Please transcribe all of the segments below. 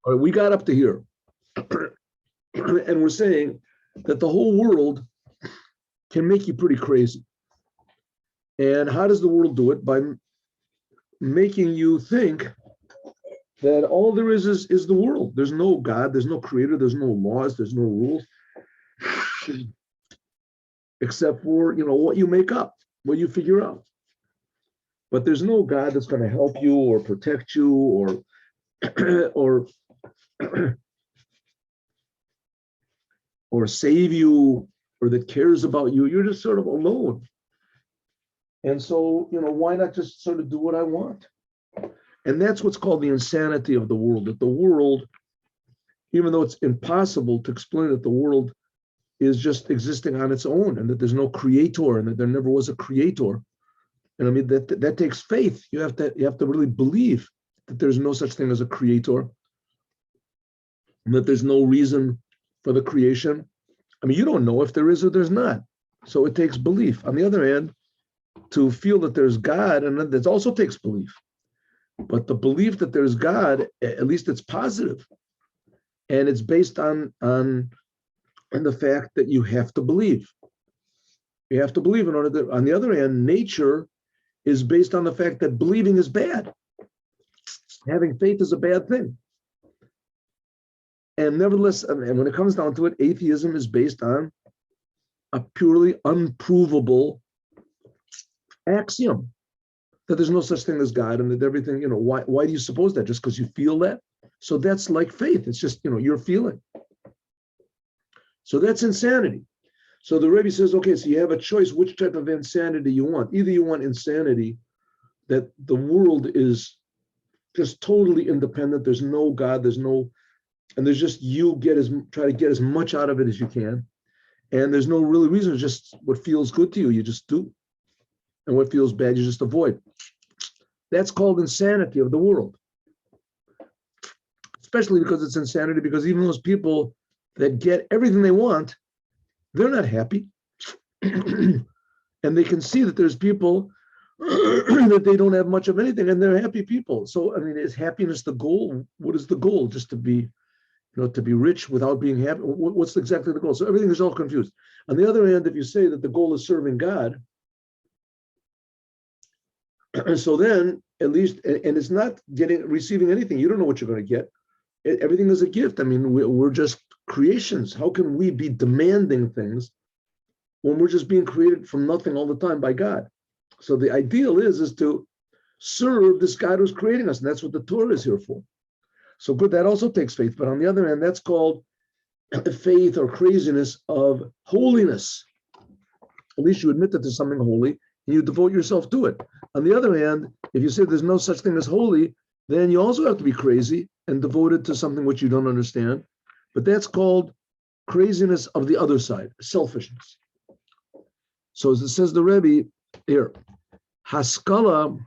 All right, we got up to here. And we're saying that the whole world can make you pretty crazy. And how does the world do it? By making you think that all there is the world. There's no God, there's no creator, there's no laws, there's no rules, except for, what you make up, what you figure out. But there's no God that's going to help you or protect you or or save you, or that cares about you. You're just sort of alone. And so, why not just sort of do what I want? And that's what's called the insanity of the world, that the world, even though it's impossible to explain that the world is just existing on its own and that there's no creator and that there never was a creator. And I mean, that takes faith. You have to really believe that there's no such thing as a creator and that there's no reason for the creation. I mean, you don't know if there is or there's not. So it takes belief. On the other hand, to feel that there's God, and that also takes belief. But the belief that there's God, at least it's positive. And it's based on the fact that you have to believe. You have to believe in order to, on the other hand, nature is based on the fact that believing is bad. Having faith is a bad thing. And nevertheless, and when it comes down to it, atheism is based on a purely unprovable axiom that there's no such thing as God and that everything, why do you suppose that? Just because you feel that? So that's like faith. It's just, your feeling. So that's insanity. So the Rebbe says, okay, so you have a choice which type of insanity you want. Either you want insanity that the world is just totally independent, there's no God, and there's just try to get as much out of it as you can. And there's no really reason, it's just what feels good to you, you just do. And what feels bad, you just avoid. That's called insanity of the world. Especially because it's insanity, because even those people that get everything they want, they're not happy. And they can see that there's people that they don't have much of anything and they're happy people. So, I mean, is happiness the goal? What is the goal? Just to be, to be rich without being happy? What's exactly the goal? So everything is all confused. On the other hand, if you say that the goal is serving God, so then at least, and it's not receiving anything. You don't know what you're going to get. Everything is a gift. I mean, we're just creations. How can we be demanding things when we're just being created from nothing all the time by God? So the ideal is to serve this God who's creating us, and that's what the Torah is here for. So good, that also takes faith. But on the other hand, that's called faith or craziness of holiness. At least you admit that there's something holy, and you devote yourself to it. On the other hand, if you say there's no such thing as holy, then you also have to be crazy and devoted to something which you don't understand. But that's called craziness of the other side, selfishness. So as it says the Rebbe here, Haskala,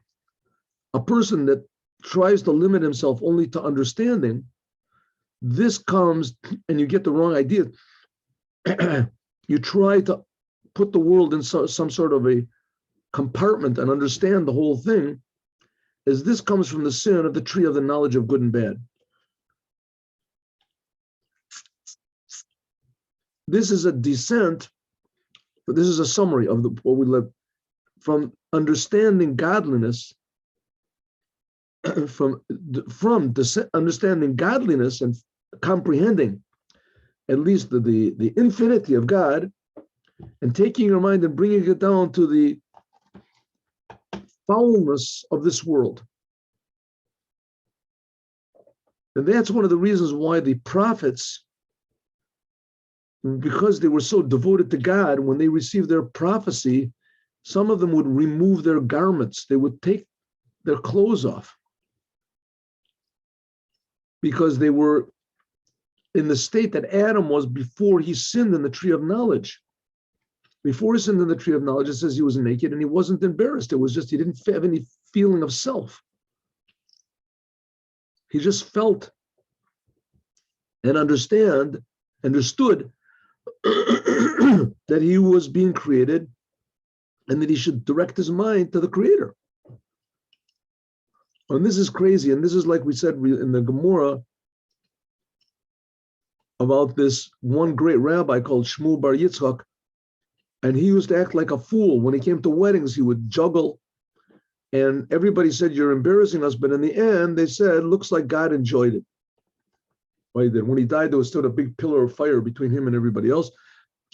a person that tries to limit himself only to understanding, this comes, and you get the wrong idea. You try to put the world in some sort of a compartment and understand the whole thing, as this comes from the sin of the tree of the knowledge of good and bad. This is a descent, but this is a summary of what we live from understanding godliness, from understanding godliness and comprehending at least the infinity of God, and taking your mind and bringing it down to the foulness of this world. And that's one of the reasons why the prophets, because they were so devoted to God, when they received their prophecy, some of them would remove their garments. They would take their clothes off because they were in the state that Adam was before he sinned in the tree of knowledge. Before he sinned in the tree of knowledge, it says he was naked and he wasn't embarrassed. It was just, he didn't have any feeling of self. He just felt and understood that he was being created and that he should direct his mind to the Creator. And this is crazy. And this is, like we said in the Gemara, about this one great rabbi called Shmuel Bar Yitzchak, and he used to act like a fool. When he came to weddings, he would juggle, and everybody said, "You're embarrassing us," but in the end, they said, "Looks like God enjoyed it." Right? Then when he died, there was still a big pillar of fire between him and everybody else,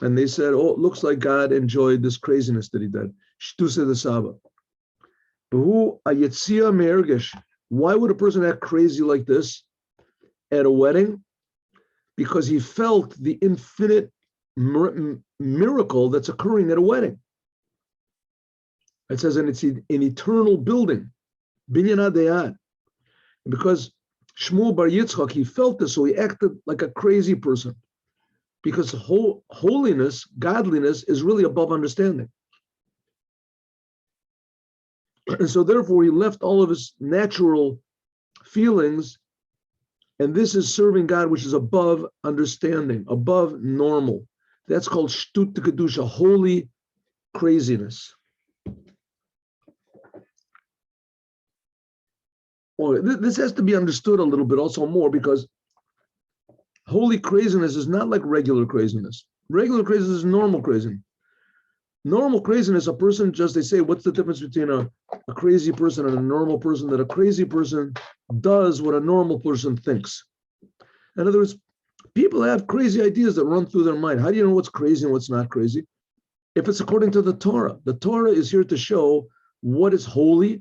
and they said, "Oh, it looks like God enjoyed this craziness that he did." Shtusa the Saba. Why would a person act crazy like this at a wedding? Because he felt the infinite miracle that's occurring at a wedding. It says, and it's an eternal building, binyan adayad. Because Shmuel Bar Yitzchak, he felt this, so he acted like a crazy person. Because holiness, godliness, is really above understanding. And so therefore, he left all of his natural feelings, and this is serving God, which is above understanding, above normal. That's called shtut kedusha, holy craziness. Well, this has to be understood a little bit also more, because holy craziness is not like regular craziness. Regular craziness is normal craziness. Normal craziness, a person just, they say, what's the difference between a crazy person and a normal person? That a crazy person does what a normal person thinks. In other words, people have crazy ideas that run through their mind. How do you know what's crazy and what's not crazy? If it's according to the Torah is here to show what is holy,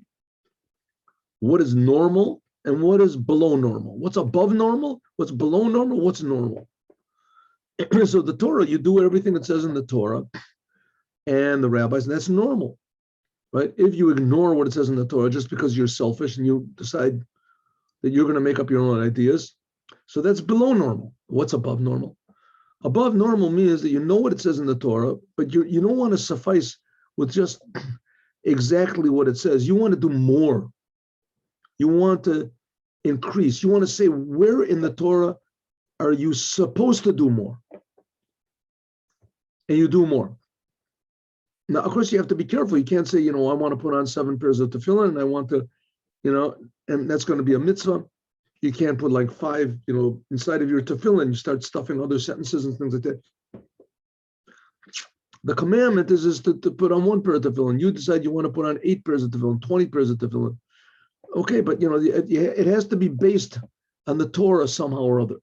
what is normal, and what is below normal. What's above normal, what's below normal, what's normal. So the Torah, you do everything that says in the Torah and the rabbis, and that's normal, right? If you ignore what it says in the Torah just because you're selfish and you decide that you're going to make up your own ideas, so that's below normal. What's above normal? Above normal means that you know what it says in the Torah, but you don't want to suffice with just exactly what it says. You want to do more. You want to increase. You want to say, where in the Torah are you supposed to do more? And you do more. Now, of course, you have to be careful. You can't say, I want to put on 7 pairs of tefillin and I want to, and that's going to be a mitzvah. You can't put like 5, inside of your tefillin. You start stuffing other sentences and things like that. The commandment is to put on 1 pair of tefillin. You decide you want to put on 8 pairs of tefillin, 20 pairs of tefillin. Okay, but it has to be based on the Torah somehow or other.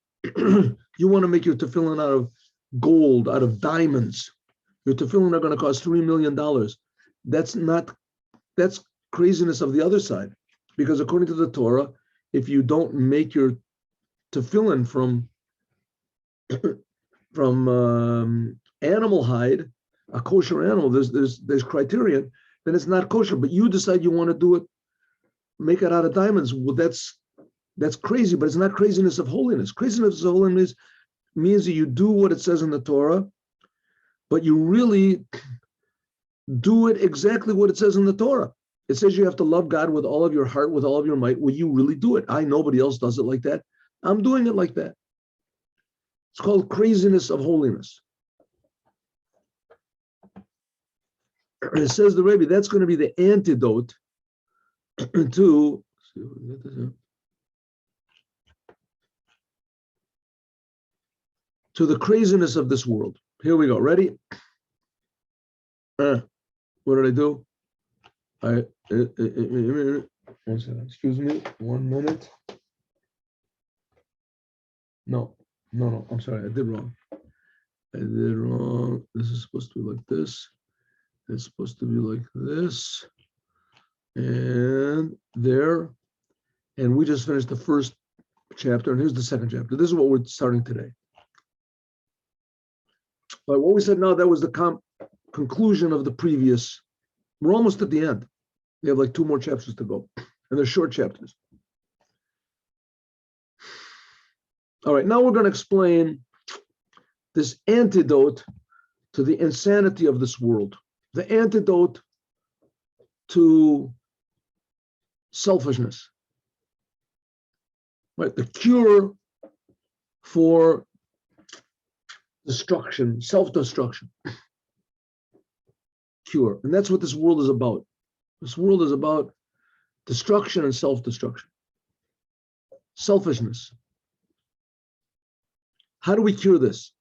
You want to make your tefillin out of gold, out of diamonds. Your tefillin are going to cost $3 million. That's craziness of the other side. Because according to the Torah, if you don't make your tefillin from animal hide, a kosher animal, there's criterion, then it's not kosher. But you decide you want to do it, make it out of diamonds. Well, that's crazy, but it's not craziness of holiness. Craziness of holiness means that you do what it says in the Torah, but you really do it exactly what it says in the Torah. It says you have to love God with all of your heart, with all of your might. Well, you really do it. Nobody else does it like that. I'm doing it like that. It's called craziness of holiness. It says the Rebbe, that's going to be the antidote to the craziness of this world. Here we go. Ready? What did I do? One second. Excuse me. 1 minute. No. I'm sorry. I did wrong. This is supposed to be like this. It's supposed to be like this. And there. And we just finished the first chapter. And here's the second chapter. This is what we're starting today. But what we said now, that was the conclusion of the previous. We're almost at the end. We have like 2 more chapters to go. And they're short chapters. All right, now we're going to explain this antidote to the insanity of this world. The antidote to selfishness. Right? The cure for destruction, self-destruction. Cure. And that's what this world is about. This world is about destruction and self-destruction. Selfishness. How do we cure this?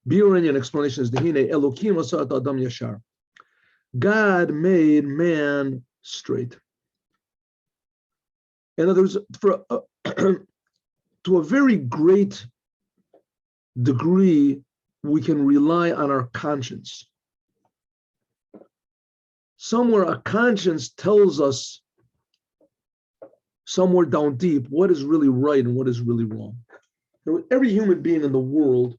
Biuranian explanation is Dehine Elokim asat Adam Yashar. God made man straight. In other words, to a very great degree, we can rely on our conscience. Somewhere a conscience tells us, somewhere down deep, what is really right and what is really wrong. Every human being in the world,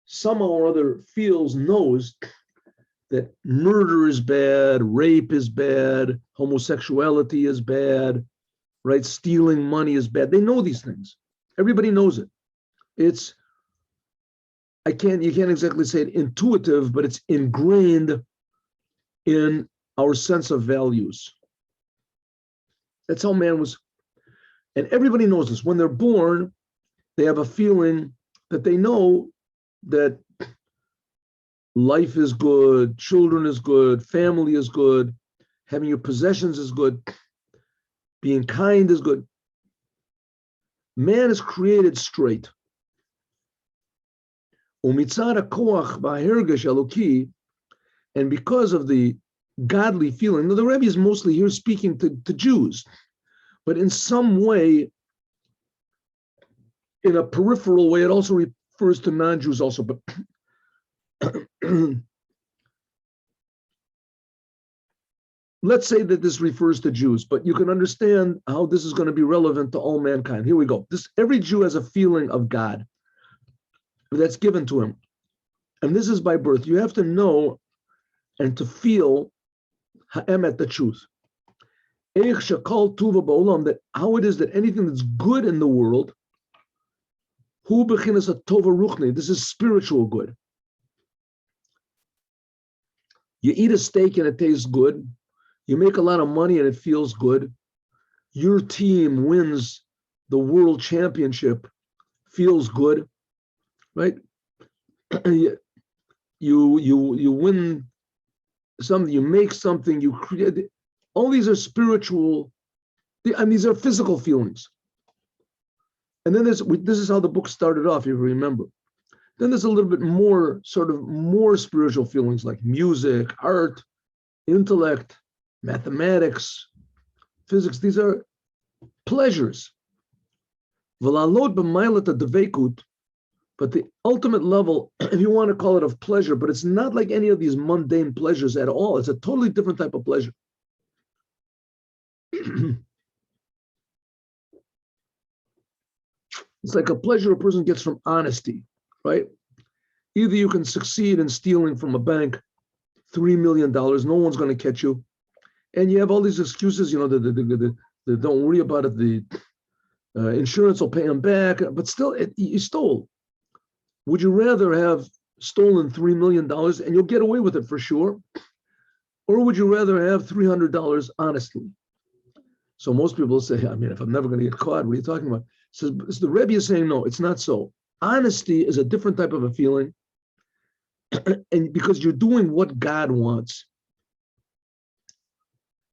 somehow or other, knows that murder is bad, rape is bad, homosexuality is bad, right? Stealing money is bad. They know these things. Everybody knows it. You can't exactly say it intuitive, but it's ingrained in our sense of values. That's how man was. And everybody knows this. When they're born, they have a feeling that they know that life is good, children is good, family is good, having your possessions is good, being kind is good. Man is created straight. And because of the godly feeling, now the Rebbe is mostly here speaking to Jews, but in some way, in a peripheral way, it also refers to non-Jews also. But let's say that this refers to Jews, but you can understand how this is going to be relevant to all mankind. Here we go. Every Jew has a feeling of God that's given to him. And this is by birth. You have to know and to feel ha'emet, the truth. That how it is that anything that's good in the world, this is spiritual good. You eat a steak and it tastes good. You make a lot of money and it feels good. Your team wins the world championship, feels good, right? You win something, you make something, you create. All these are spiritual, and these are physical feelings. And then this is how the book started off, if you remember. Then there's a little bit more, sort of more spiritual feelings like music, art, intellect, mathematics, physics. These are pleasures. But the ultimate level, if you want to call it, of pleasure, but it's not like any of these mundane pleasures at all. It's a totally different type of pleasure. It's like a pleasure a person gets from honesty, right? Either you can succeed in stealing from a bank $3 million, no one's going to catch you. And you have all these excuses, the don't worry about it, the insurance will pay them back, but still, you stole. Would you rather have stolen $3 million and you'll get away with it for sure? Or would you rather have $300 honestly? So most people say, if I'm never going to get caught, what are you talking about? So the Rebbe is saying, no, it's not so. Honesty is a different type of a feeling. And because you're doing what God wants.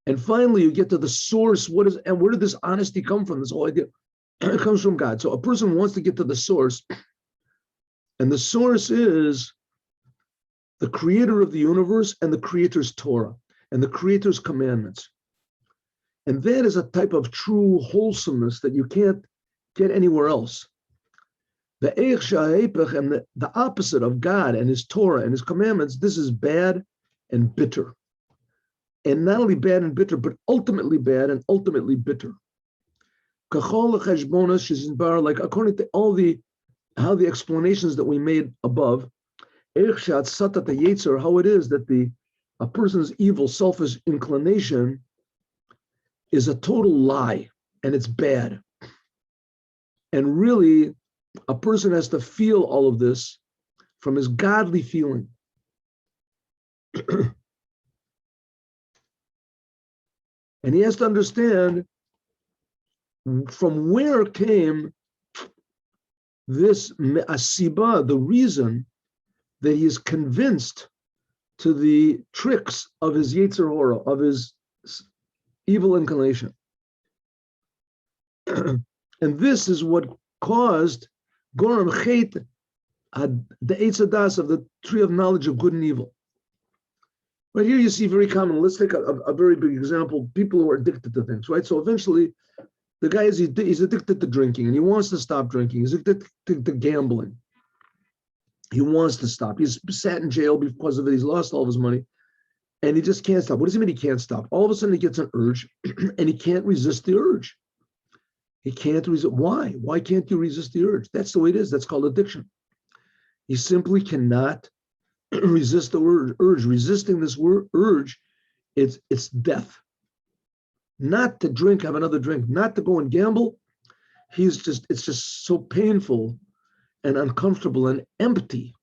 And finally, you get to the source. Where did this honesty come from? This whole idea, it comes from God. So a person wants to get to the source. And the source is the creator of the universe and the creator's Torah and the creator's commandments. And that is a type of true wholesomeness that you can't get anywhere else. The Eich Sha'epech, and the opposite of God and his Torah and his commandments, this is bad and bitter. And not only bad and bitter, but ultimately bad and ultimately bitter. Like according to how the explanations that we made above, how it is that a person's evil, selfish inclination is a total lie, and it's bad. And really, a person has to feel all of this from his godly feeling. And he has to understand from where came this asiba, the reason that he is convinced to the tricks of his Yetzer Hora, of his evil inclination. And this is what caused Goram Chet, the Eitz Hadas of the tree of knowledge of good and evil. Right here you see very common. Let's take a very big example. People who are addicted to things, right? So eventually, the guy he's addicted to drinking and he wants to stop drinking. He's addicted to gambling. He wants to stop. He's sat in jail because of it. He's lost all of his money and he just can't stop. What does he mean he can't stop? All of a sudden he gets an urge and he can't resist the urge. He can't resist. Why? Why can't you resist the urge? That's the way it is. That's called addiction. He simply cannot resist the urge. Resisting this urge, it's death. Not to drink, have another drink, not to go and gamble. It's just so painful and uncomfortable and empty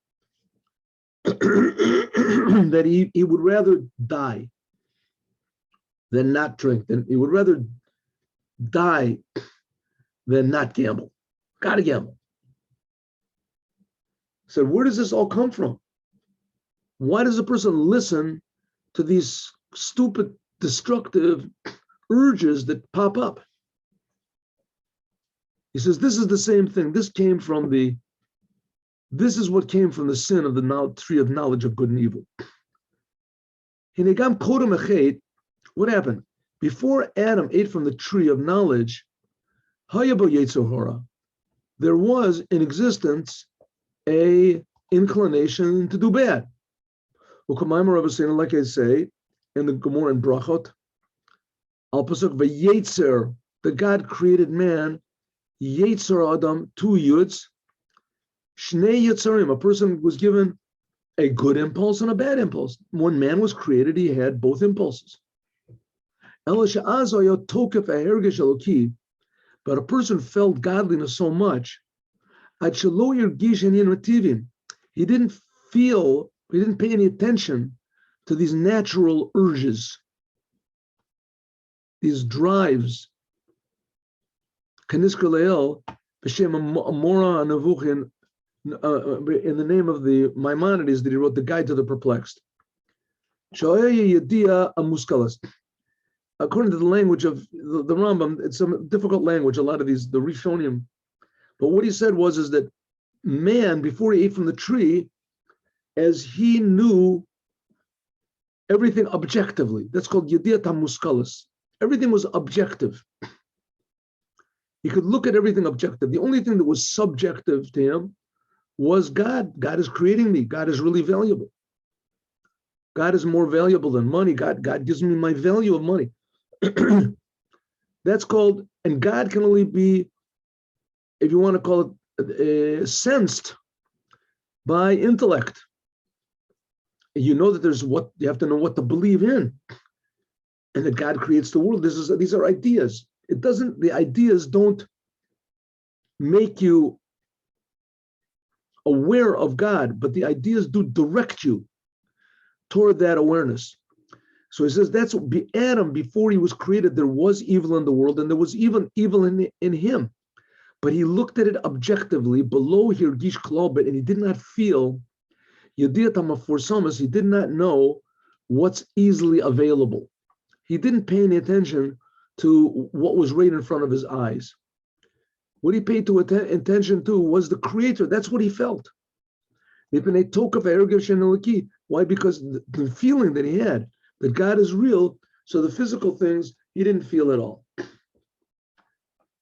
that he would rather die than not drink. He would rather die than not gamble. Gotta gamble. So where does this all come from? Why does a person listen to these stupid, destructive urges that pop up? He says, this is the same thing. This is what came from the sin of the tree of knowledge of good and evil. What happened? Before Adam ate from the tree of knowledge, there was in existence a inclination to do bad. Like I say in the Gemara in Brachot, Al Pasuk v'yetzer, the God created man, yetzer Adam, 2 yuds, shnei yetzerim, a person was given a good impulse and a bad impulse. When man was created, he had both impulses. But a person felt godliness so much, he didn't pay any attention to these natural urges, these drives. In the name of the Maimonides that he wrote, the Guide to the Perplexed. According to the language of the Rambam, it's a difficult language, a lot of these, the Rishonim. But what he said is that man, before he ate from the tree, as he knew everything objectively, that's called Yediyat HaMuskalos. Everything was objective. He could look at everything objective. The only thing that was subjective to him was God. God is creating me. God is really valuable. God is more valuable than money. God gives me my value of money. That's called, and God can only be, if you want to call it, sensed by intellect. You know that you have to know what to believe in, and that God creates the world. These are ideas. The ideas don't make you aware of God, but the ideas do direct you toward that awareness. So he says that's Adam, before he was created, there was evil in the world, and there was even evil in him. But he looked at it objectively, below Hirgish Klobet, and he did not feel Yediyat HaMaforsamas, he did not know what's easily available. He didn't pay any attention to what was right in front of his eyes. What he paid attention to was the Creator. That's what he felt. Why? Because the feeling that he had, that God is real, so the physical things he didn't feel at all.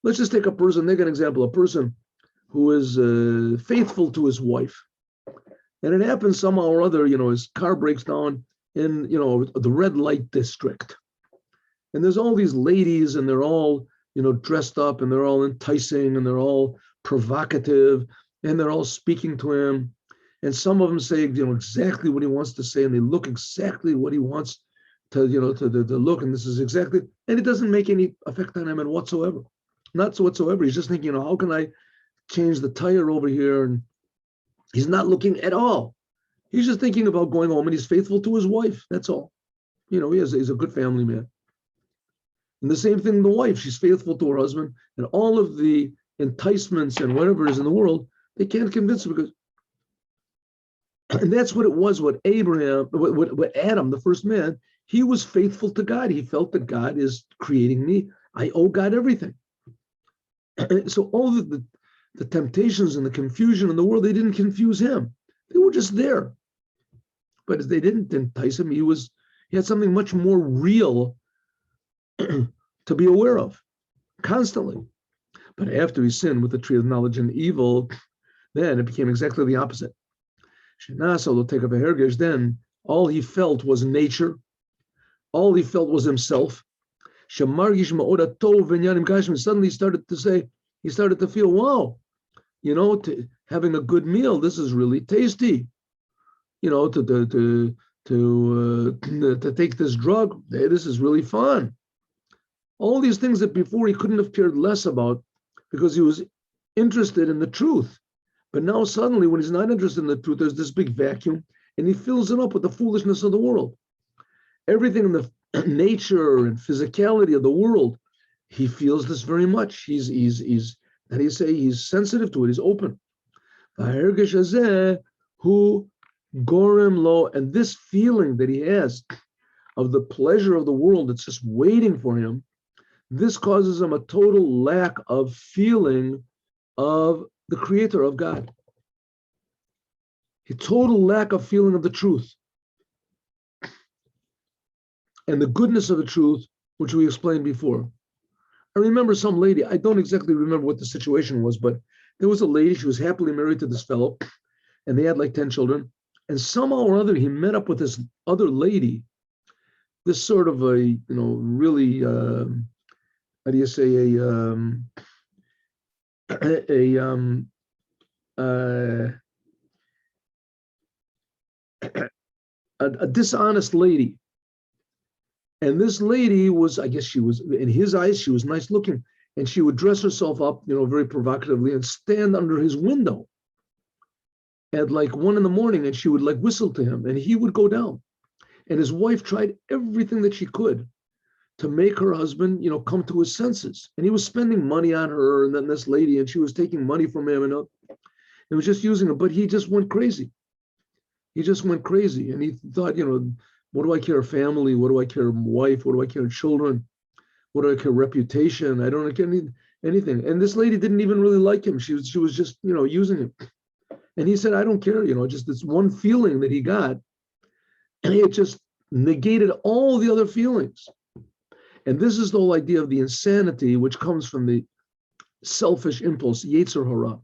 Let's just take a person, take an example, a person who is faithful to his wife. And it happens somehow or other, his car breaks down in, the red light district. And there's all these ladies, and they're all, dressed up, and they're all enticing, and they're all provocative, and they're all speaking to him. And some of them say, exactly what he wants to say, and they look exactly what he wants to look, and this is exactly, and it doesn't make any effect on him whatsoever. Not whatsoever. He's just thinking, how can I change the tire over here? And he's not looking at all. He's just thinking about going home, and he's faithful to his wife. That's all. He's a good family man. And the same thing, the wife, she's faithful to her husband, and all of the enticements and whatever is in the world, they can't convince her because, and that's what it was, what Adam, the first man, he was faithful to God. He felt that God is creating me. I owe God everything. So all the the temptations and the confusion in the world, they didn't confuse him. They were just there. But they didn't entice him. He had something much more real to be aware of constantly. But after he sinned with the tree of knowledge and evil, then it became exactly the opposite. Then all he felt was nature. All he felt was himself. Suddenly he started to feel, wow, having a good meal, this is really tasty. To take this drug, this is really fun. All these things that before he couldn't have cared less about because he was interested in the truth. But now suddenly when he's not interested in the truth, there's this big vacuum and he fills it up with the foolishness of the world. Everything in the nature and physicality of the world, he feels this very much. He's how do you say, he's sensitive to it, he's open. Who Gorem lo, and this feeling that he has of the pleasure of the world that's just waiting for him, this causes him a total lack of feeling of the Creator of God. A total lack of feeling of the truth. And the goodness of the truth, which we explained before. I remember some lady, I don't exactly remember what the situation was, but there was a lady, she was happily married to this fellow, and they had like 10 children. And somehow or other, he met up with this other lady, this sort of a, really, how do you say, a dishonest lady. And this lady was, I guess she was, in his eyes, she was nice looking. And she would dress herself up, very provocatively and stand under his window at like 1 a.m. and she would like whistle to him and he would go down. And his wife tried everything that she could to make her husband, come to his senses. And he was spending money on her and then this lady, and she was taking money from him and it was just using him, but he just went crazy. He just went crazy. And he thought, what do I care family? What do I care wife? What do I care children? What do I care reputation? I don't care anything. And this lady didn't even really like him. She was just, using him. And he said, I don't care, just this one feeling that he got. And it just negated all the other feelings. And this is the whole idea of the insanity, which comes from the selfish impulse, Yetzer Hara.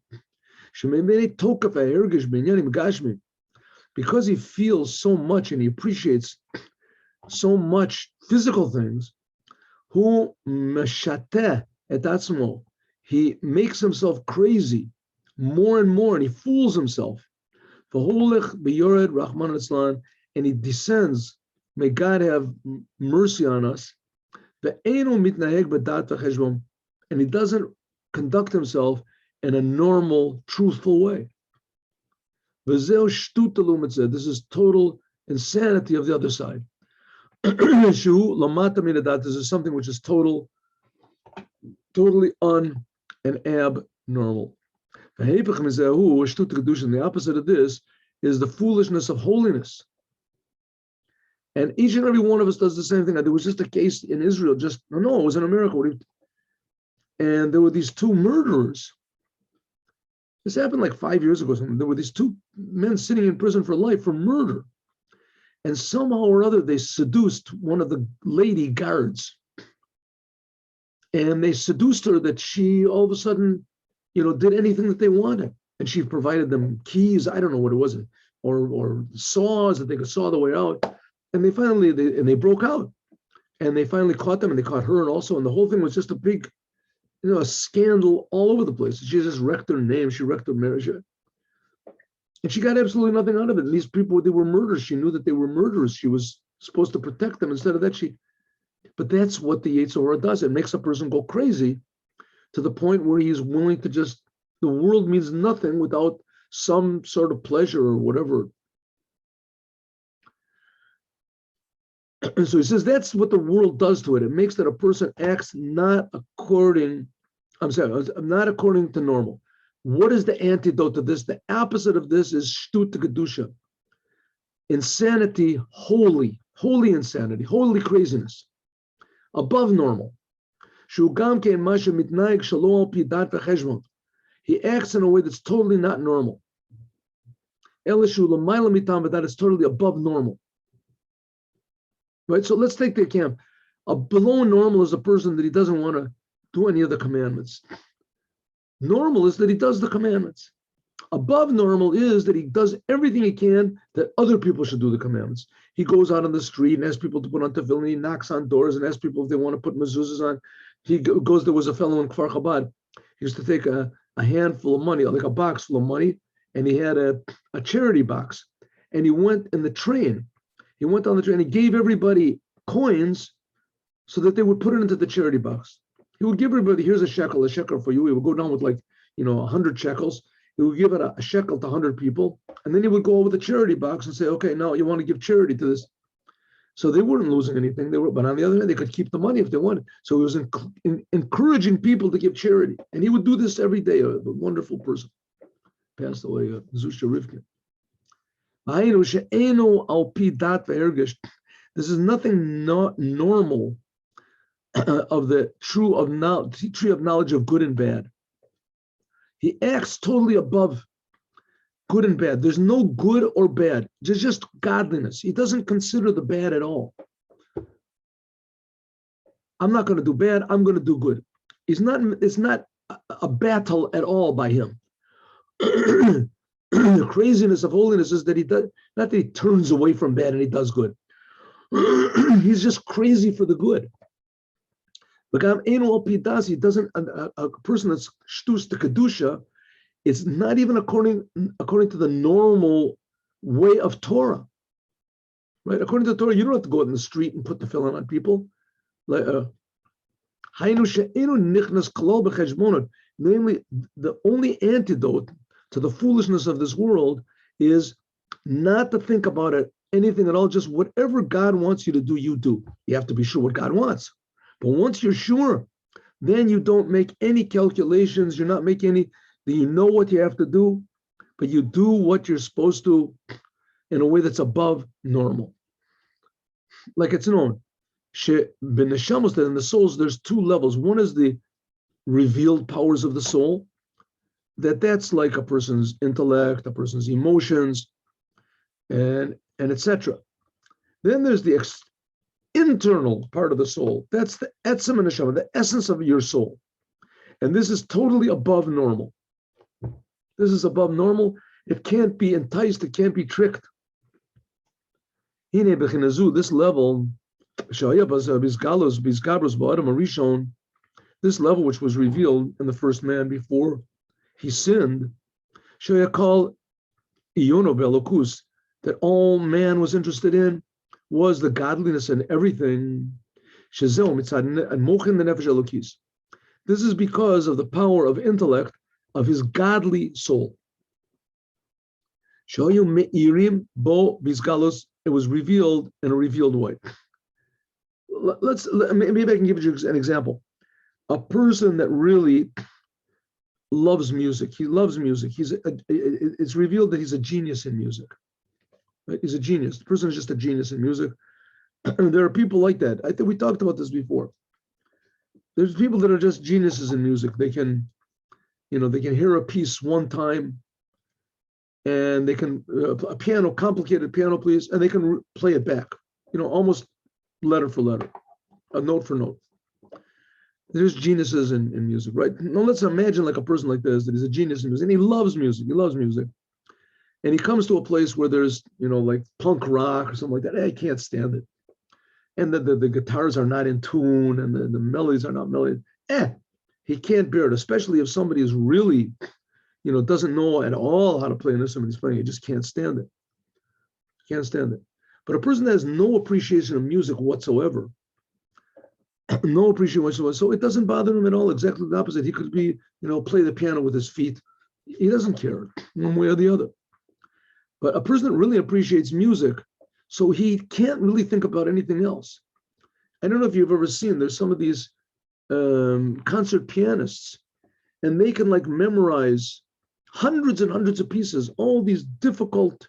Because he feels so much and he appreciates so much physical things, he makes himself crazy more and more, and he fools himself. And he descends. May God have mercy on us. And he doesn't conduct himself in a normal, truthful way. This is total insanity of the other side. This is something which is totally un and abnormal. The opposite of this is the foolishness of holiness. And each and every one of us does the same thing. There was just a case in Israel, it was in America. And there were these two murderers. This happened like 5 years ago. There were these two men sitting in prison for life for murder. And somehow or other, they seduced one of the lady guards. And they seduced her that she all of a sudden, did anything that they wanted. And she provided them keys, I don't know what it was, or saws that they could saw the way out. And they broke out. And they finally caught them, and they caught her also. And the whole thing was just a big, a scandal all over the place. She just wrecked her name. She wrecked her marriage. And she got absolutely nothing out of it. And these people, they were murderers. She knew that they were murderers. She was supposed to protect them. Instead of that, but that's what the Yetzer Hara does. It makes a person go crazy to the point where he's willing to the world means nothing without some sort of pleasure or whatever. So he says that's what the world does to it. It makes that a person acts not according to normal. What is the antidote to this? The opposite of this is shtut kedusha. Insanity, holy insanity, holy craziness, above normal. He acts in a way that's totally not normal. But that is totally above normal. Right? So let's take the account. Below normal is a person that he doesn't want to do any of the commandments. Normal is that he does the commandments. Above normal is that he does everything he can that other people should do the commandments. He goes out on the street and asks people to put on tefillin. He knocks on doors and asks people if they want to put mezuzahs on. He goes, there was a fellow in Kfar Chabad. He used to take a handful of money, like a box full of money, and he had a charity box. And he went in the train. He went on the train and he gave everybody coins so that they would put it into the charity box. He would give everybody, here's a shekel for you. He would go down with 100 shekels. He would give it a shekel to 100 people. And then he would go over the charity box and say, okay, now you want to give charity to this. So they weren't losing anything. But on the other hand, they could keep the money if they wanted. So he was encouraging people to give charity. And he would do this every day. A wonderful person. Passed away, Zusha Rivkin. This is nothing not normal of the tree of knowledge of good and bad. He acts totally above good and bad. There's no good or bad. There's just godliness. He doesn't consider the bad at all. I'm not going to do bad. I'm going to do good. It's not a battle at all by him. The craziness of holiness is that he does not that he turns away from bad and he does good. He's just crazy for the good. He doesn't. A person that's shtus to kedusha, it's not even according to the normal way of Torah. Right? According to the Torah, you don't have to go out in the street and put the tefillin on people. Namely, the only antidote to the foolishness of this world is not to think about it, anything at all, just whatever God wants you to do, you do. You have to be sure what God wants. But once you're sure, then you don't make any calculations, you're not making any, you know what you have to do, but you do what you're supposed to in a way that's above normal. Like it's known, that in the souls, there's two levels. One is the revealed powers of the soul, that's like a person's intellect, a person's emotions, and etc. Then there's the internal part of the soul. That's the etzem and neshama, the essence of your soul. And this is totally above normal. This is above normal. It can't be enticed. It can't be tricked. This level, this level which was revealed in the first man before he sinned, that all man was interested in was the godliness in everything. This is because of the power of intellect of his godly soul. It was revealed in a revealed way. Maybe I can give you an example. A person that really loves music. He loves music. It's revealed that he's a genius in music. Right? He's a genius. The person is just a genius in music. There are people like that. I think we talked about this before. There's people that are just geniuses in music. They can hear a piece one time, and they can a complicated piano piece, and they can play it back. Almost letter for letter, a note for note. There's geniuses in music, right? Now let's imagine like a person like this, that he's a genius in music, and he loves music. And he comes to a place where there's, like punk rock or something like that. I can't stand it. And the guitars are not in tune, and the melodies are not melodied. He can't bear it, especially if somebody is really, doesn't know at all how to play an instrument he's playing. He just can't stand it. But a person that has no appreciation of music whatsoever, so it doesn't bother him at all. Exactly the opposite. He could be, play the piano with his feet. He doesn't care one way or the other. But a person that really appreciates music, so he can't really think about anything else. I don't know if you've ever seen, there's some of these concert pianists, and they can memorize hundreds and hundreds of pieces, all these difficult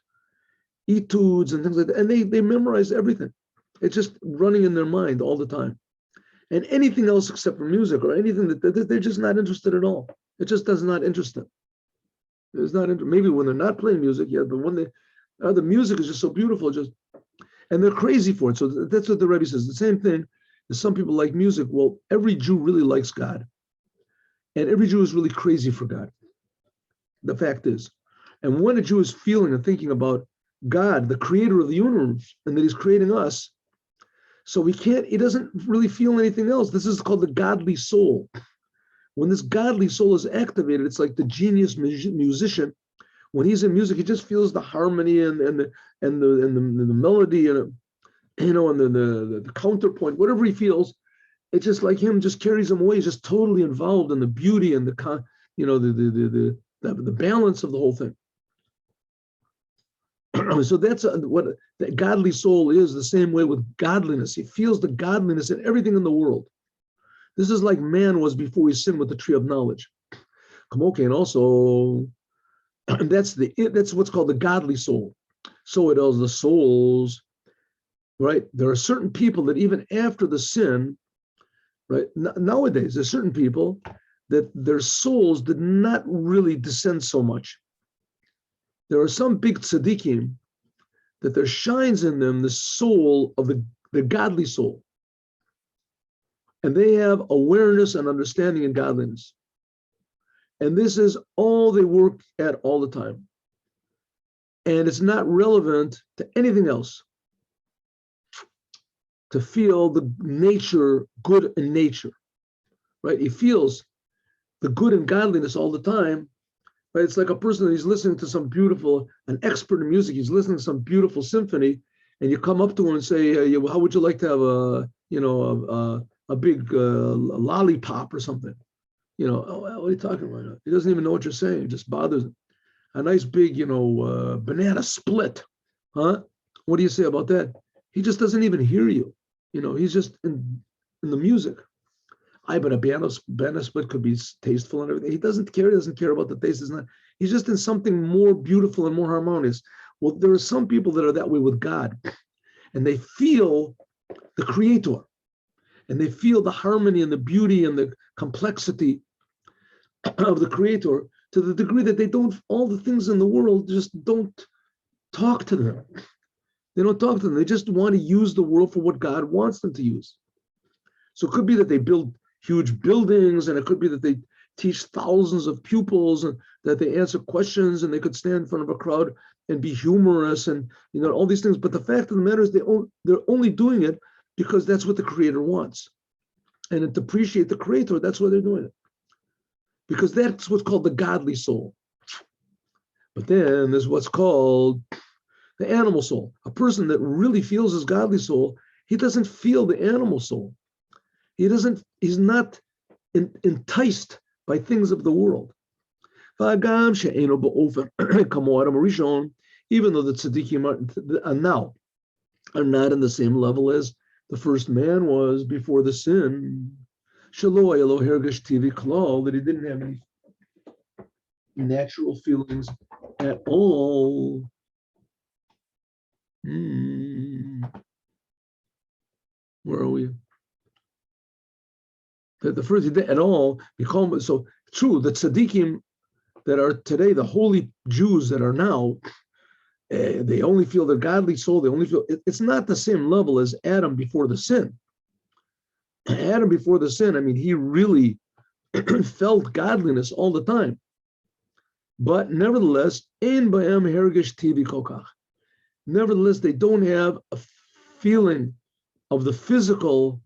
etudes and things like that, and they memorize everything. It's just running in their mind all the time. And anything else except for music or anything that they're just not interested at all. It just does not interest them. It's not maybe when they're not playing music, yeah, but when they the music is just so beautiful, and they're crazy for it. So that's what the Rebbe says. The same thing is some people like music. Well, every Jew really likes God, and every Jew is really crazy for God. The fact is, and when a Jew is feeling and thinking about God, the creator of the universe, and that he's creating us, so he doesn't really feel anything else. This is called the godly soul. When this godly soul is activated, it's like the genius musician. When he's in music, he just feels the harmony and the melody and the counterpoint, whatever he feels. It's just like him, just carries him away. He's just totally involved in the beauty and the balance of the whole thing. So that's what the godly soul is. The same way with godliness, he feels the godliness in everything in the world. This is like man was before he sinned with the tree of knowledge. Okay, and also that's what's called the godly soul. So it is the souls, right? There are certain people that even after the sin, right? Nowadays, there's certain people that their souls did not really descend so much. There are some big tzaddikim that there shines in them the soul of the godly soul. And they have awareness and understanding in godliness. And this is all they work at all the time. And it's not relevant to anything else. To feel the nature, good in nature, right? He feels the good and godliness all the time. Right? It's like a person that he's listening to an expert in music. He's listening to some beautiful symphony, and you come up to him and say, "How would you like to have a big lollipop or something?" What are you talking about? He doesn't even know what you're saying. It just bothers him. A nice big, banana split, huh? What do you say about that? He just doesn't even hear you. He's just in the music. But a banana split could be tasteful and everything. He doesn't care. He doesn't care about the taste. He's just in something more beautiful and more harmonious. Well, there are some people that are that way with God, and they feel the Creator, and they feel the harmony and the beauty and the complexity of the Creator to the degree that all the things in the world just don't talk to them. They don't talk to them. They just want to use the world for what God wants them to use. So it could be that they build huge buildings, and it could be that they teach thousands of pupils, and that they answer questions, and they could stand in front of a crowd and be humorous, and all these things. But the fact of the matter is, they're only doing it because that's what the Creator wants, and to appreciate the Creator, that's why they're doing it, because that's what's called the godly soul. But then there's what's called the animal soul. A person that really feels his godly soul, he doesn't feel the animal soul. He's not enticed by things of the world. Even though the tzaddikim are not in the same level as the first man was before the sin, that he didn't have any natural feelings at all. Where are we? The first at all become so true. The tzaddikim that are today, the holy Jews that are now, they only feel their godly soul. They only feel it's not the same level as Adam before the sin. Adam before the sin, he really felt godliness all the time. But nevertheless, nevertheless, they don't have a feeling of the physical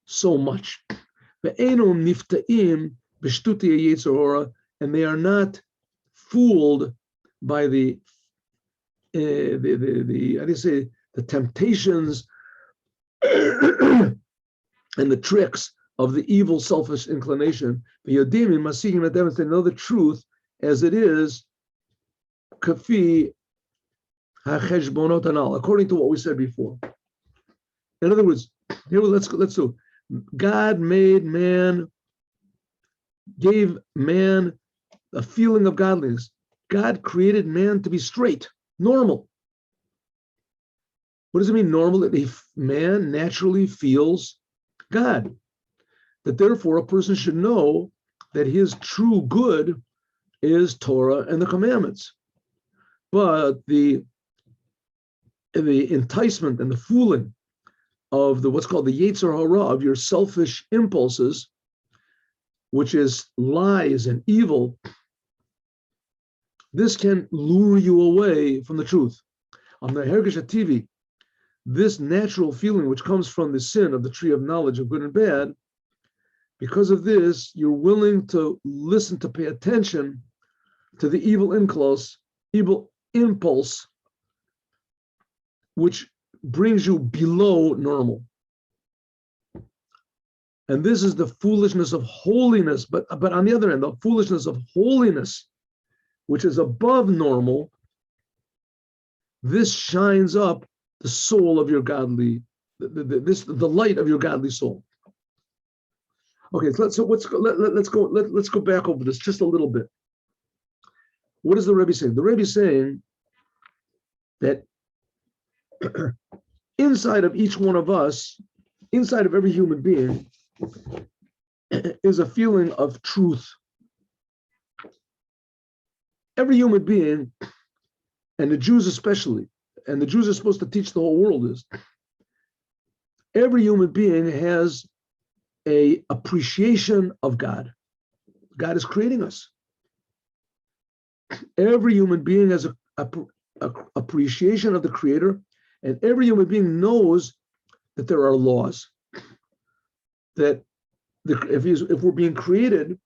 so much. And they are not fooled by the temptations and the tricks of the evil, selfish inclination. They know the truth as it is, according to what we said before. In other words, here let's do. God made man, gave man a feeling of godliness. God created man to be straight, normal. What does it mean, normal? That man naturally feels God. That therefore a person should know that his true good is Torah and the commandments. But the enticement and the fooling of what's called the Yetzer Hara, of your selfish impulses, which is lies and evil, this can lure you away from the truth. On the Hergesh HaTivi, this natural feeling which comes from the sin of the tree of knowledge of good and bad, because of this, you're willing to listen, to pay attention to the evil impulse, which brings you below normal. And this is the foolishness of holiness. But on the other hand, the foolishness of holiness, which is above normal, this shines up the soul of your godly, the light of your godly soul. Okay, so let's go back over this just a little bit. What is the Rebbe saying? The Rebbe is saying that inside of each one of us, inside of every human being, is a feeling of truth. Every human being, and the Jews especially, and the Jews are supposed to teach the whole world this, every human being has a appreciation of God. God is creating us. Every human being has a appreciation of the Creator, and every human being knows that there are laws. That if we're being created,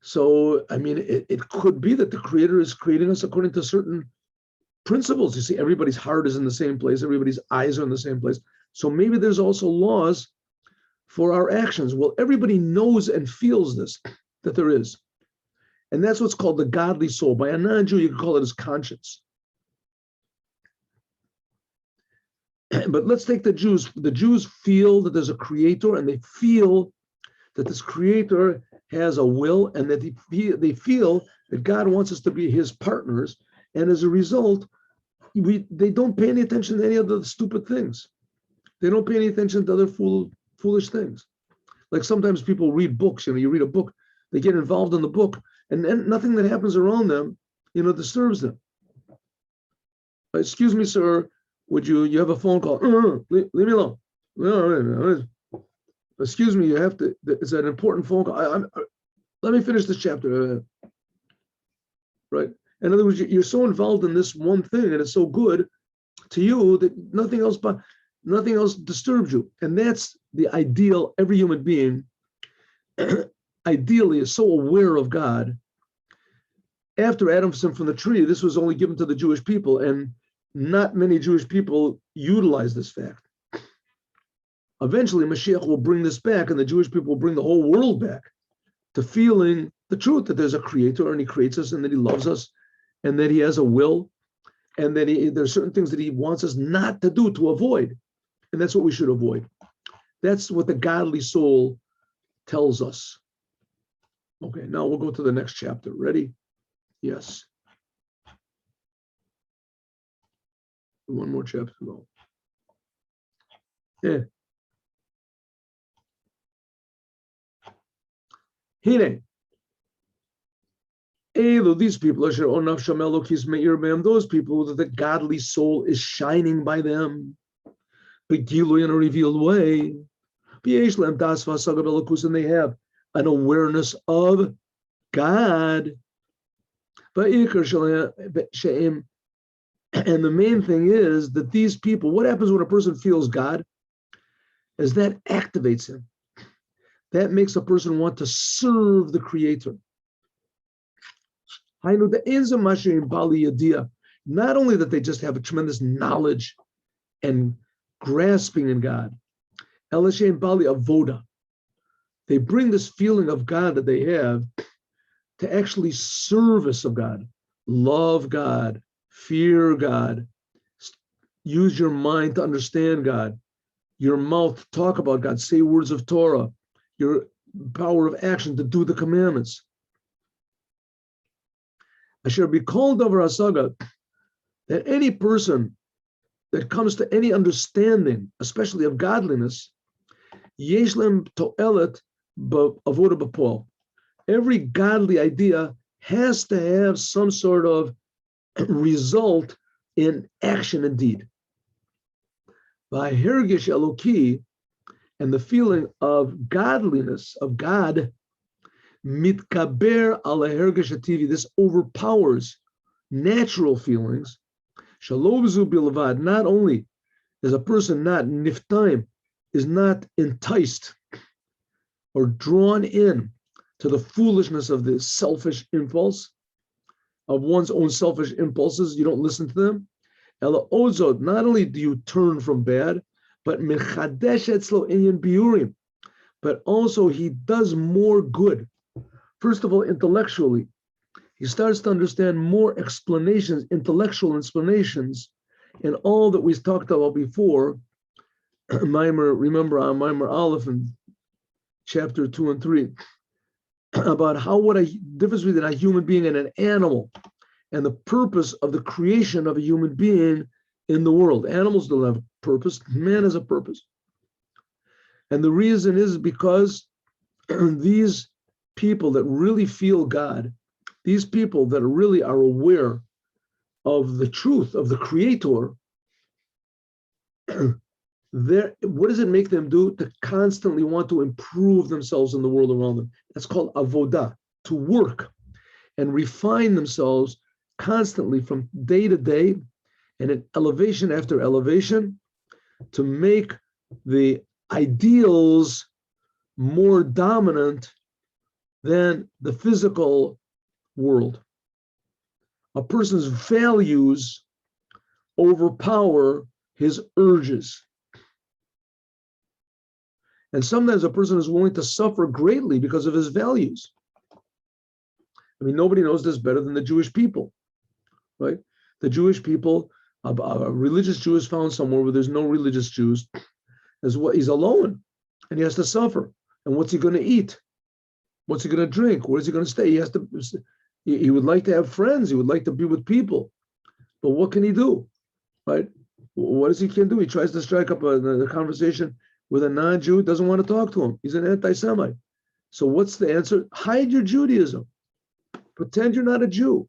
so I mean, it could be that the Creator is creating us according to certain principles. You see, everybody's heart is in the same place, everybody's eyes are in the same place. So maybe there's also laws for our actions. Well, everybody knows and feels this, that there is. And that's what's called the godly soul. By a non-Jew, you can call it his conscience. But let's take the Jews. The Jews feel that there's a creator, and they feel that this creator has a will, and that they feel that God wants us to be his partners. And as a result, they don't pay any attention to any of the stupid things. They don't pay any attention to other foolish things. Like sometimes people read books, you read a book, they get involved in the book, and nothing that happens around them, disturbs them. Excuse me, sir, would you have a phone call? Leave me alone. No. Excuse me, you have to, it's an important phone call. Let me finish this chapter. Right? In other words, you're so involved in this one thing, and it's so good to you that nothing else disturbs you. And that's the ideal. Every human being ideally is so aware of God. After Adam sinned from the tree, this was only given to the Jewish people, and not many Jewish people utilize this fact. Eventually, Moshiach will bring this back, and the Jewish people will bring the whole world back to feeling the truth that there's a creator, and he creates us, and that he loves us, and that he has a will, and that there's certain things that he wants us not to do, to avoid. And that's what we should avoid. That's what the godly soul tells us. Okay, now we'll go to the next chapter. Ready? Yes. One more chapter to go. Yeah. Hine. These people, those people that the godly soul is shining by them, in a revealed way, and they have an awareness of God. And the main thing is that these people, what happens when a person feels God, is that activates him. That makes a person want to serve the Creator. Not only that they just have a tremendous knowledge and grasping in God, they bring this feeling of God that they have to actually service of God, love God, fear God, use your mind to understand God, your mouth to talk about God, say words of Torah, your power of action to do the commandments. I should be called Dovber Hasaga, that any person that comes to any understanding, especially of godliness, Yeshlem To'elet Avoda B'Pol, every godly idea has to have some sort of result in action and deed. By Hergish Eloki, and the feeling of godliness, of God, mitkaber ala hergish ativi, this overpowers natural feelings. Shalom zu bilvad, not only is a person not niftaim, is not enticed or drawn in to the foolishness of the selfish impulse, of one's own selfish impulses, you don't listen to them. Ela ozod, not only do you turn from bad, but mechadesh etzlo inyan biurim, but also he does more good. First of all, intellectually, he starts to understand more explanations, intellectual explanations, in all that we talked about before. Remember on Maimer Aleph in chapter 2 and 3, about what a difference between a human being and an animal, and the purpose of the creation of a human being in the world. Animals don't have a purpose, man has a purpose. And the reason is because these people that really feel God, these people that really are aware of the truth of the Creator, what does it make them do? To constantly want to improve themselves in the world around them. That's called avodah, to work and refine themselves constantly from day to day and in elevation after elevation to make the ideals more dominant than the physical world. A person's values overpower his urges. And sometimes a person is willing to suffer greatly because of his values. I mean, nobody knows this better than the Jewish people, right? The Jewish people, a religious Jew is found somewhere where there's no religious Jews, he's alone and he has to suffer. And what's he going to eat? What's he going to drink? Where is he going to stay? He would like to have friends. He would like to be with people. But what can he do, right? What does he can do? He tries to strike up a conversation with a non-Jew, doesn't want to talk to him. He's an anti-Semite. So what's the answer? Hide your Judaism. Pretend you're not a Jew,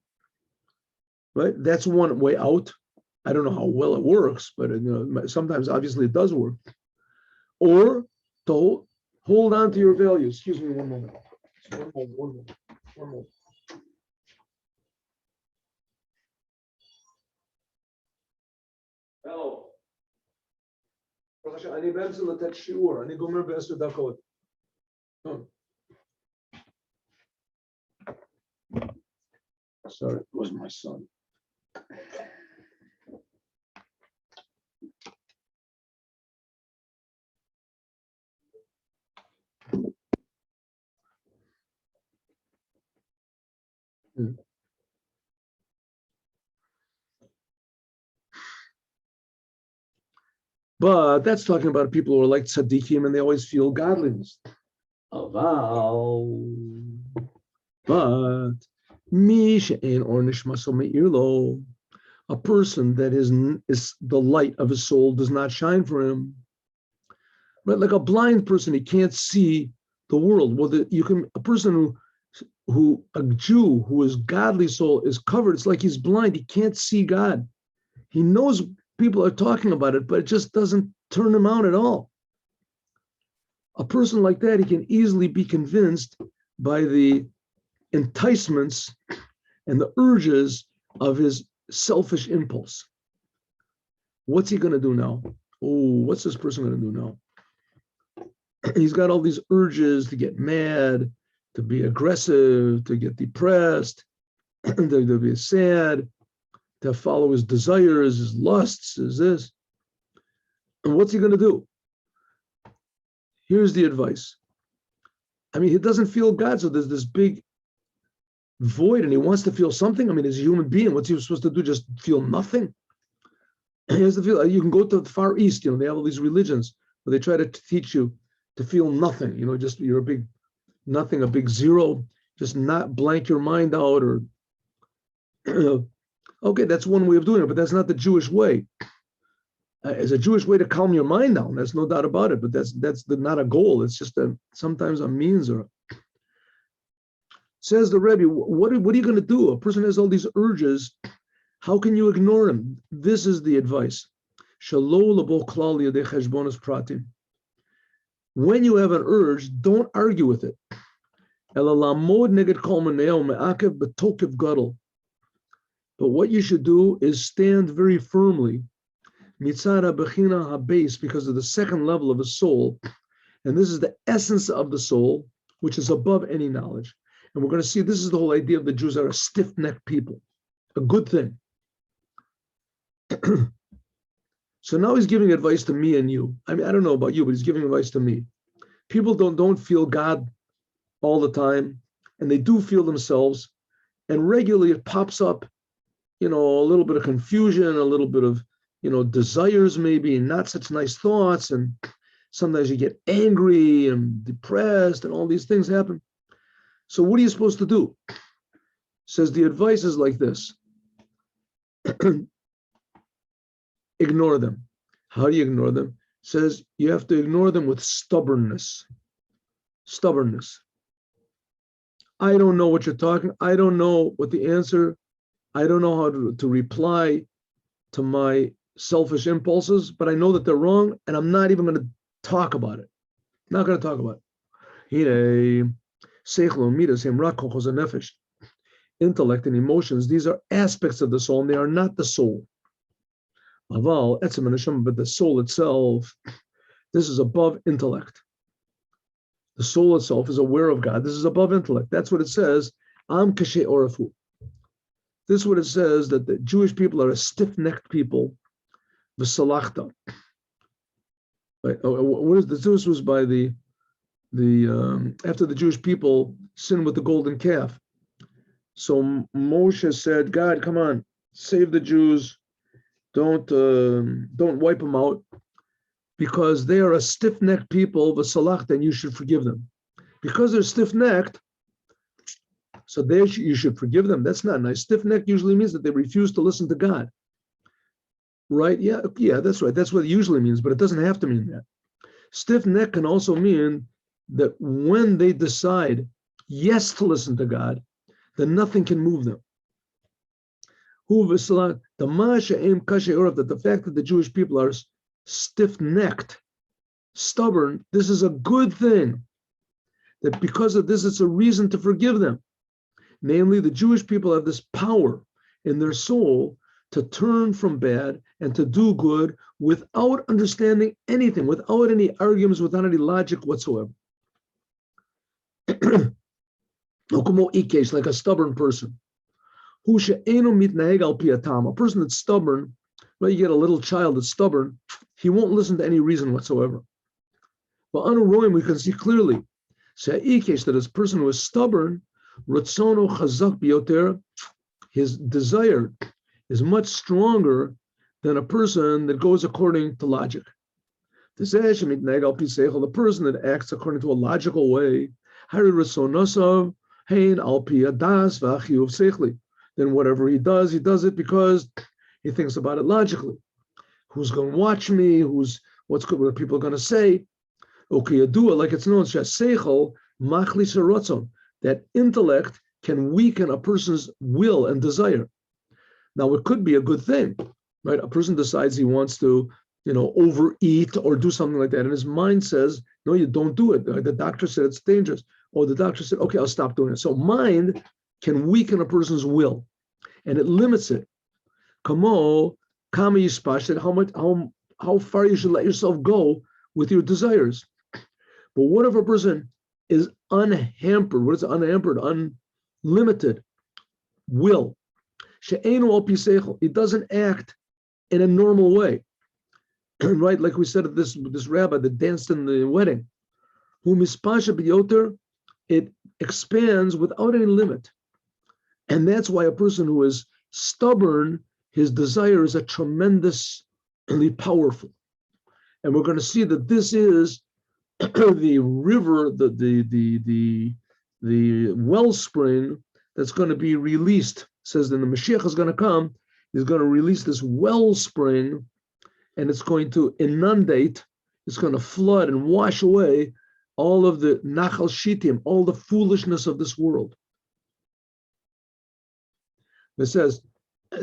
right? That's one way out. I don't know how well it works, but sometimes obviously it does work. Or to hold on to your values. Excuse me one moment. One moment. Hello. אני באמצע לתת שיעור, אני גומר ב10 דקות. Sorry, it was my son. But that's talking about people who are like tzaddikim and they always feel godliness. But a person that is the light of his soul does not shine for him. Right? Like a blind person, he can't see the world. Well, a Jew who is godly soul is covered. It's like he's blind. He can't see God. He knows people are talking about it, but it just doesn't turn him on at all. A person like that, he can easily be convinced by the enticements and the urges of his selfish impulse. What's he going to do now? What's this person going to do now? He's got all these urges to get mad, to be aggressive, to get depressed, to be sad, to follow his desires, his lusts, his this. And what's he going to do? Here's the advice. I mean, he doesn't feel God, so there's this big void, and he wants to feel something. I mean, as a human being, what's he supposed to do? Just feel nothing? He has to feel. You can go to the Far East. They have all these religions where they try to teach you to feel nothing. Just you're a big nothing, a big zero. Just not blank your mind out, or okay, that's one way of doing it, but that's not the Jewish way. It's a Jewish way to calm your mind down. There's no doubt about it, but that's not a goal. It's just sometimes a means. Says the Rebbe, what are you going to do? A person has all these urges. How can you ignore him? This is the advice. When you have an urge, don't argue with it. But what you should do is stand very firmly because of the second level of the soul. And this is the essence of the soul, which is above any knowledge. And we're going to see this is the whole idea of the Jews are a stiff-necked people, a good thing. So now he's giving advice to me and you. I mean, I don't know about you, but he's giving advice to me. People don't feel God all the time, and they do feel themselves. And regularly it pops up, a little bit of confusion, a little bit of, desires maybe, and not such nice thoughts. And sometimes you get angry and depressed, and all these things happen. So what are you supposed to do? Says the advice is like this. Ignore them. How do you ignore them? Says you have to ignore them with stubbornness. Stubbornness. I don't know what you're talking. I don't know what the answer. I don't know how to reply to my selfish impulses, but I know that they're wrong, and I'm not even going to talk about it. Not going to talk about it. Intellect and emotions, these are aspects of the soul, and they are not the soul. But the soul itself, this is above intellect. The soul itself is aware of God. This is above intellect. That's what it says. Am kashe orafu. This is what it says, that the Jewish people are a stiff-necked people. V'salachta. Right? What is this? This was by the after the Jewish people sinned with the golden calf. So Moshe said, God, come on, save the Jews. Don't wipe them out, because they are a stiff-necked people, v'salachta, and you should forgive them. Because they're stiff-necked, so you should forgive them. That's not nice. Stiff-necked usually means that they refuse to listen to God. Right? Yeah, that's right. That's what it usually means, but it doesn't have to mean that. Stiff-necked can also mean that when they decide yes to listen to God, then nothing can move them. That the fact that the Jewish people are stiff-necked, stubborn, this is a good thing. That because of this, it's a reason to forgive them. Namely, the Jewish people have this power in their soul to turn from bad and to do good without understanding anything, without any arguments, without any logic whatsoever. Like a stubborn person. A person that's stubborn, right? You get a little child that's stubborn, he won't listen to any reason whatsoever. But on Roim, we can see clearly that this person who is stubborn, his desire is much stronger than a person that goes according to logic. The person that acts according to a logical way, then whatever he does it because he thinks about it logically. Who's going to watch me? What are people going to say? Okay, do it like it's known. That intellect can weaken a person's will and desire. Now, it could be a good thing, right? A person decides he wants to, overeat or do something like that, and his mind says, no, you don't do it. The doctor said it's dangerous. Or the doctor said, okay, I'll stop doing it. So mind can weaken a person's will, and it limits it. How far you should let yourself go with your desires. But what if a person is unhampered? What is unhampered? Unlimited will. He doesn't act in a normal way. Right? Like we said of this rabbi that danced in the wedding. It expands without any limit. And that's why a person who is stubborn, his desires are tremendously powerful. And we're going to see that this is the river, the wellspring that's going to be released. It says that the Moshiach is going to come, he's going to release this wellspring, and it's going to inundate, it's going to flood and wash away all of the nachal shitim, all the foolishness of this world. It says,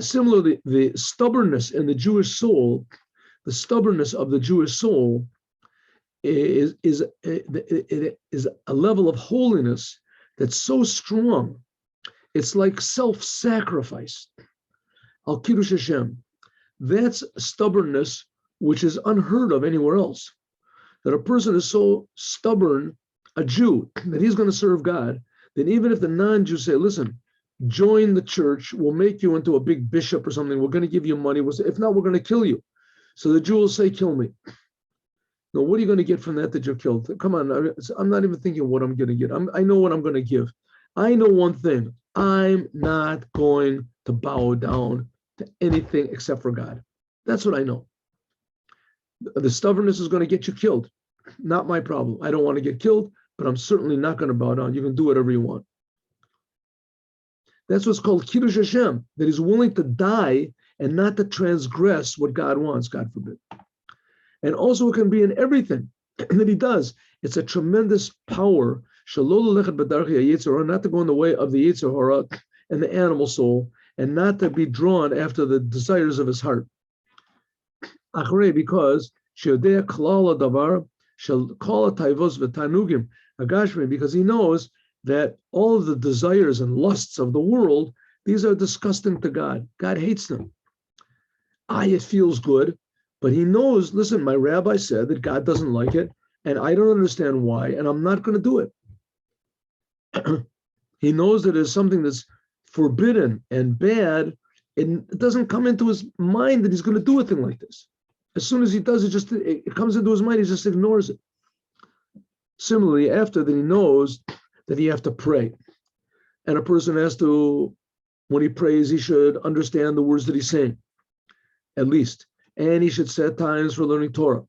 similarly, the stubbornness in the Jewish soul, the stubbornness of the Jewish soul is a level of holiness that's so strong. It's like self-sacrifice. Al Kiddush Hashem. That's stubbornness which is unheard of anywhere else. That a person is so stubborn, a Jew, that he's going to serve God, then even if the non-Jews say, listen, join the church, we'll make you into a big bishop or something, we're going to give you money, if not, we're going to kill you. So the Jew will say, kill me. No, what are you going to get from that you're killed? Come on, I'm not even thinking what I'm going to get. I know what I'm going to give. I know one thing. I'm not going to bow down to anything except for God. That's what I know. The stubbornness is going to get you killed. Not my problem. I don't want to get killed, but I'm certainly not going to bow down. You can do whatever you want. That's what's called Kiddush Hashem, that he's willing to die and not to transgress what God wants, God forbid. And also it can be in everything that he does. It's a tremendous power, not to go in the way of the Yetzer Hara and the animal soul, and not to be drawn after the desires of his heart. Because because he knows that all of the desires and lusts of the world, these are disgusting to God. God hates them. It feels good, but he knows, listen, my rabbi said that God doesn't like it, and I don't understand why, and I'm not going to do it. He knows that it's something that's forbidden and bad, and it doesn't come into his mind that he's going to do a thing like this. As soon as he does it, it comes into his mind, he just ignores it. Similarly, after that, he knows that he has to pray. And a person has to, when he prays, he should understand the words that he's saying, at least. And he should set times for learning Torah.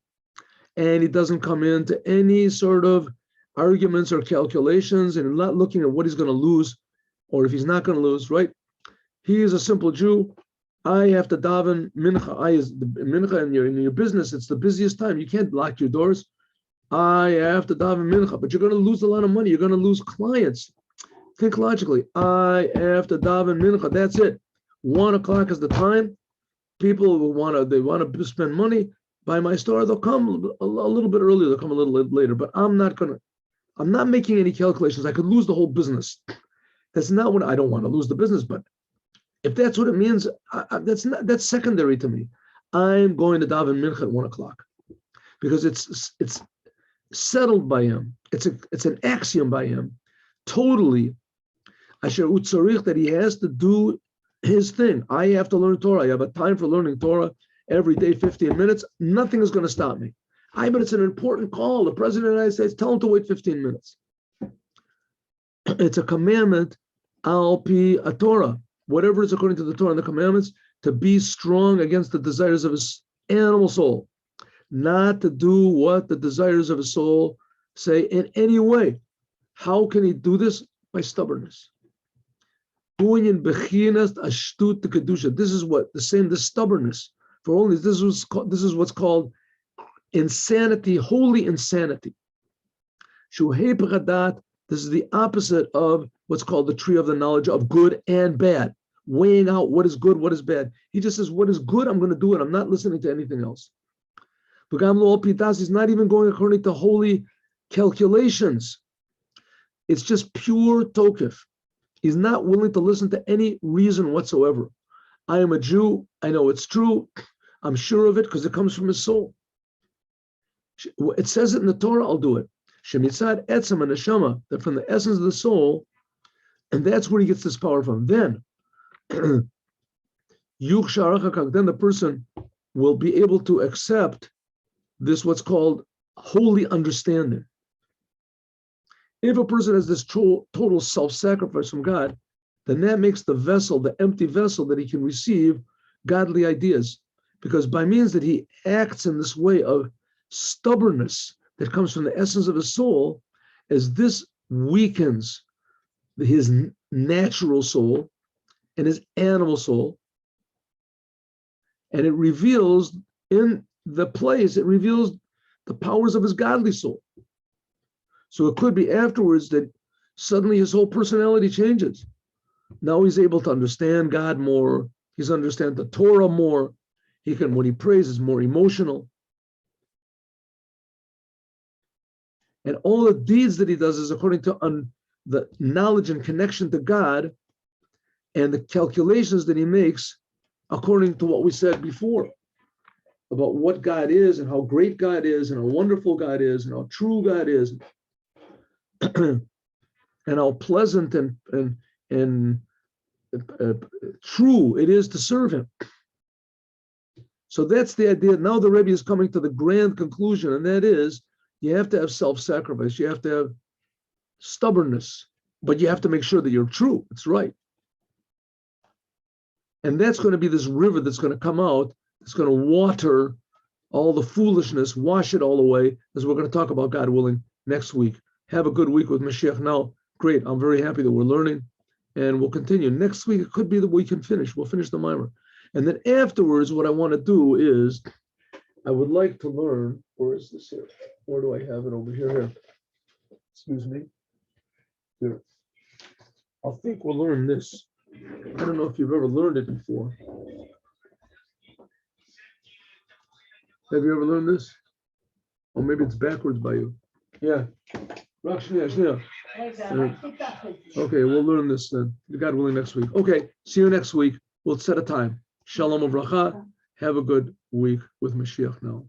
And he doesn't come into any sort of arguments or calculations and not looking at what he's going to lose or if he's not going to lose, right? He is a simple Jew. I have to daven mincha. Mincha in your business, it's the busiest time. You can't lock your doors. I have to daven mincha, but you're going to lose a lot of money. You're going to lose clients. Think logically. I have to daven mincha. That's it. 1 o'clock is the time. People want to spend money. By my store, they'll come a little bit earlier. They'll come a little later. But I'm not making any calculations. I could lose the whole business. That's not what I don't want to lose the business. But if that's what it means, that's secondary to me. I'm going to daven mincha at 1 o'clock because it's settled by him. It's an axiom by him. Totally, asher utzarich, that he has to do his thing. I have to learn Torah. I have a time for learning Torah every day, 15 minutes. Nothing is going to stop me. But it's an important call. The President of the United States, tell him to wait 15 minutes. It's a commandment, al pi a Torah, whatever is according to the Torah and the commandments, to be strong against the desires of his animal soul, not to do what the desires of his soul say in any way. How can he do this? By stubbornness. This is what the stubbornness. For only this is what's called insanity, holy insanity. This is the opposite of what's called the tree of the knowledge of good and bad, weighing out what is good, what is bad. He just says, what is good, I'm going to do it. I'm not listening to anything else. He's not even going according to holy calculations. It's just pure tokef. He's not willing to listen to any reason whatsoever. I am a Jew. I know it's true. I'm sure of it because it comes from his soul. It says it in the Torah, I'll do it. Shemitzad etzem and neshama, that from the essence of the soul, and that's where he gets this power from. Then, then the person will be able to accept this, what's called holy understanding. If a person has this total self-sacrifice from God, then that makes the vessel, the empty vessel, that he can receive godly ideas. Because by means that he acts in this way of stubbornness that comes from the essence of his soul, as this weakens his natural soul and his animal soul, and it reveals in the place, it reveals the powers of his godly soul. So it could be afterwards that suddenly his whole personality changes. Now he's able to understand God more. He's understand the Torah more. He can, when he prays, is more emotional. And all the deeds that he does is according to the knowledge and connection to God and the calculations that he makes according to what we said before about what God is and how great God is and how wonderful God is and how true God is and how pleasant and true it is to serve him. So that's the idea. Now the Rebbe is coming to the grand conclusion, and that is you have to have self-sacrifice. You have to have stubbornness, but you have to make sure that you're true. It's right. And that's going to be this river that's going to come out. It's going to water all the foolishness, wash it all away, as we're going to talk about, God willing, next week. Have a good week with Moshiach now. Great. I'm very happy that we're learning. And we'll continue. Next week, it could be that we can finish. We'll finish the mimer. And then afterwards, what I want to do is, I would like to learn, where is this here? Where do I have it over here? Excuse me. Here. I think we'll learn this. I don't know if you've ever learned it before. Have you ever learned this? Or maybe it's backwards by you. Yeah. Okay, we'll learn this then. God willing, next week. Okay, see you next week. We'll set a time. Shalom uvracha. Have a good week with Moshiach now.